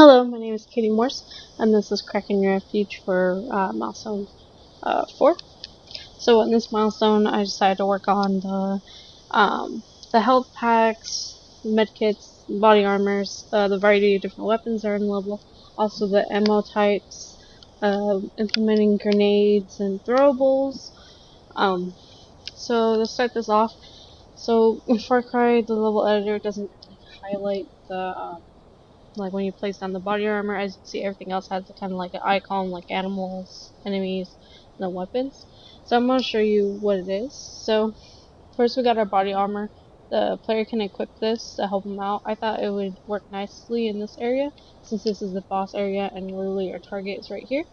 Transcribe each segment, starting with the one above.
Hello, my name is Katie Morse, and this is Kraken Refuge for Milestone 4. So in this milestone, I decided to work on the health packs, medkits, body armors, the variety of different weapons that are in the level, also the ammo types, implementing grenades and throwables. Um, so to start this off, so in Far Cry, the level editor doesn't highlight the like when you place down the body armor. As you can see, everything else has kind of like an icon, like animals, enemies, and the weapons. So I'm going to show you what it is. So first we got our body armor. The player can equip this to help him out. I thought it would work nicely in this area, since this is the boss area and literally our target is right here.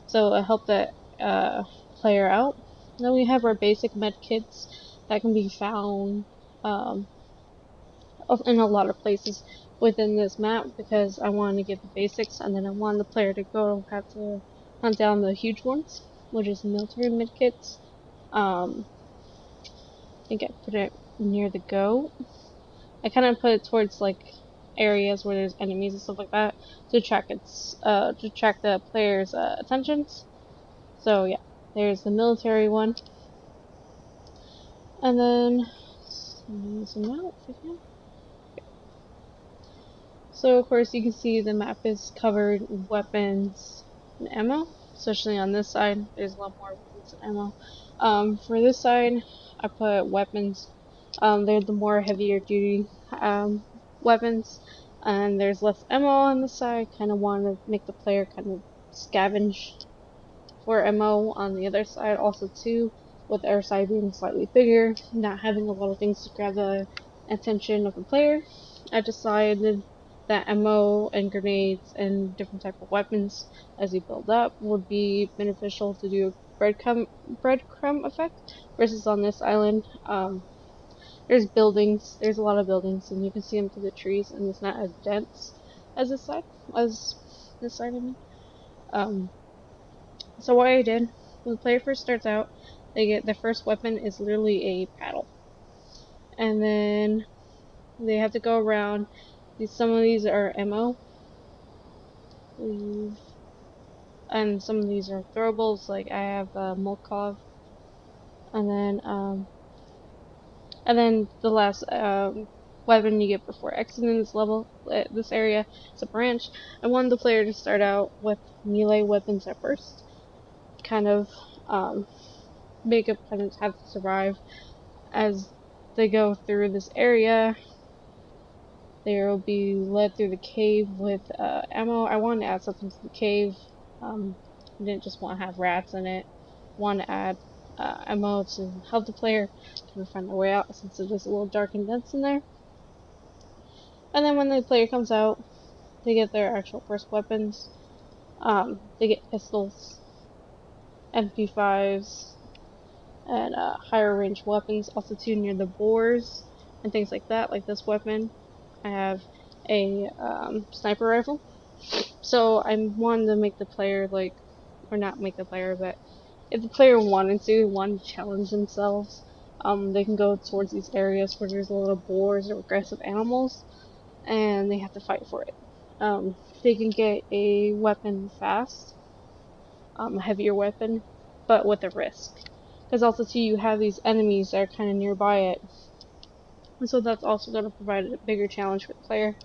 So it helped the player out. Then we have our basic med kits that can be found um, in a lot of places within this map, because I wanted to get the basics and then I wanted the player to go have to hunt down the huge ones, which is military medkits. I think I put it near the goat. I kind of put it towards like areas where there's enemies and stuff like that to track the player's attentions. So yeah, there's the military one, and then zoom out if I can. So of course you can see the map is covered with weapons and ammo, especially on this side. There's a lot more weapons and ammo. For this side, I put weapons. They're the more heavier duty weapons, and there's less ammo on this side. Kind of want to make the player kind of scavenge for ammo on the other side, also too, with our side being slightly bigger, not having a lot of things to grab the attention of the player. I decided that ammo and grenades and different type of weapons as you build up would be beneficial to do a breadcrumb effect, versus on this island. There's a lot of buildings, and you can see them through the trees, and it's not as dense as this side, I mean. Um, so what I did, when the player first starts out, they get their first weapon is literally a paddle, and then they have to go around. Some of these are ammo, and some of these are throwables. Like I have Molotov, and then the last weapon you get before exiting this level, this area, is a branch. I wanted the player to start out with melee weapons at first, kind of make up, kind of have to survive as they go through this area. They will be led through the cave with ammo. I wanted to add something to the cave. I didn't just want to have rats in it. I wanted to add ammo to help the player to find their way out, since it is a little dark and dense in there. And then when the player comes out, they get their actual first weapons. They get pistols, MP5s, and higher range weapons. Also too, near the bores and things like that, like this weapon. I have a sniper rifle. So I wanted to make the player or not make the player, but if the player wanted to challenge themselves, they can go towards these areas where there's a lot of boars or aggressive animals, and they have to fight for it. They can get a weapon fast, a heavier weapon, but with a risk. Because also too, you have these enemies that are kind of nearby it, and so that's also going to provide a bigger challenge for the player.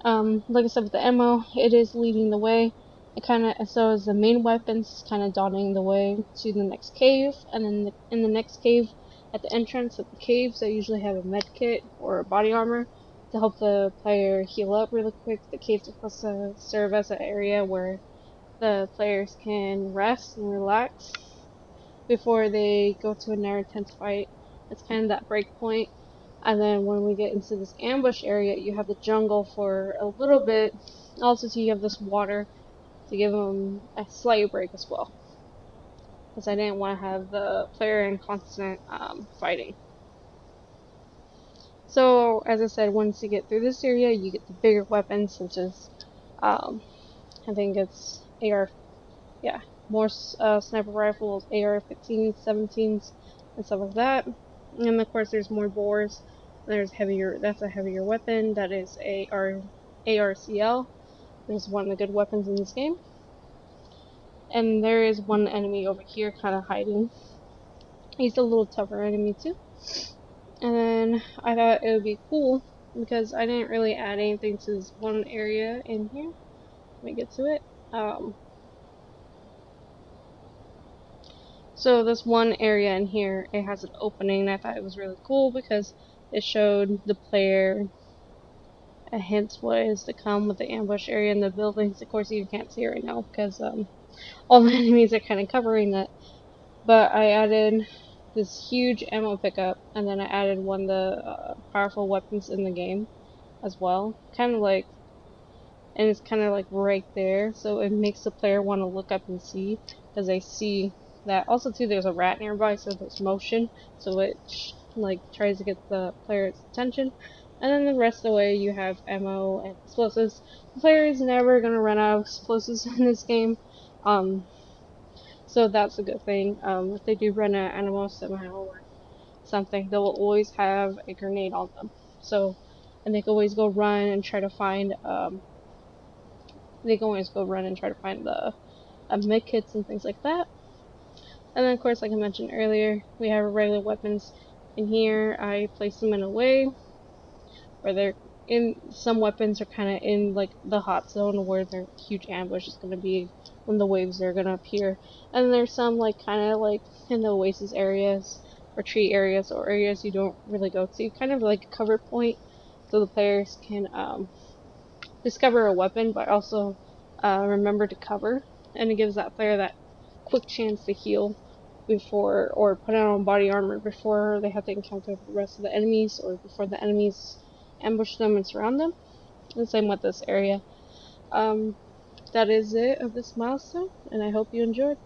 Like I said, with the ammo, it is leading the way. So is the main weapons, kind of dotting the way to the next cave, and then in the next cave, at the entrance of the caves, they usually have a med kit or a body armor to help the player heal up really quick. The caves are supposed to serve as an area where the players can rest and relax before they go to another intense fight. It's kind of that break point. And then when we get into this ambush area, you have the jungle for a little bit. Also, so you have this water to give them a slight break as well, because I didn't want to have the player in constant fighting. So, as I said, once you get through this area, you get the bigger weapons, such as I think it's AR, yeah, more sniper rifles, AR-15s, 17s, and stuff like that. And of course, there's more bores. There's heavier. That's a heavier weapon. That is ARCL. is one of the good weapons in this game. And there is one enemy over here kind of hiding. He's a little tougher enemy too. And then I thought it would be cool because I didn't really add anything to this one area in here. Let me get to it. So this one area in here, it has an opening. I thought it was really cool because it showed the player a hint what is to come with the ambush area in the buildings. Of course, you can't see it right now because all the enemies are kind of covering it. But I added this huge ammo pickup, and then I added one of the powerful weapons in the game as well. Kind of like, and it's kind of like right there, so it makes the player want to look up and see, because they see that. Also, too, there's a rat nearby, so there's motion, so it like tries to get the player's attention. And then the rest of the way, you have ammo and explosives. The player is never gonna run out of explosives in this game. So that's a good thing. If they do run out of ammo somehow or something, they will always have a grenade on them. So, and they can always go run and try to find the med kits and things like that. And then, of course, like I mentioned earlier, we have regular weapons in here. I place them in a way where they're in. Some weapons are kind of in like the hot zone where their huge ambush is going to be when the waves are going to appear. And there's some like kind of like in the oasis areas or tree areas or areas you don't really go to, kind of like a cover point, so the players can discover a weapon, but also remember to cover, and it gives that player that quick chance to heal before, or put on body armor before they have to encounter the rest of the enemies, or before the enemies ambush them and surround them. And same with this area. That is it of this milestone, and I hope you enjoyed.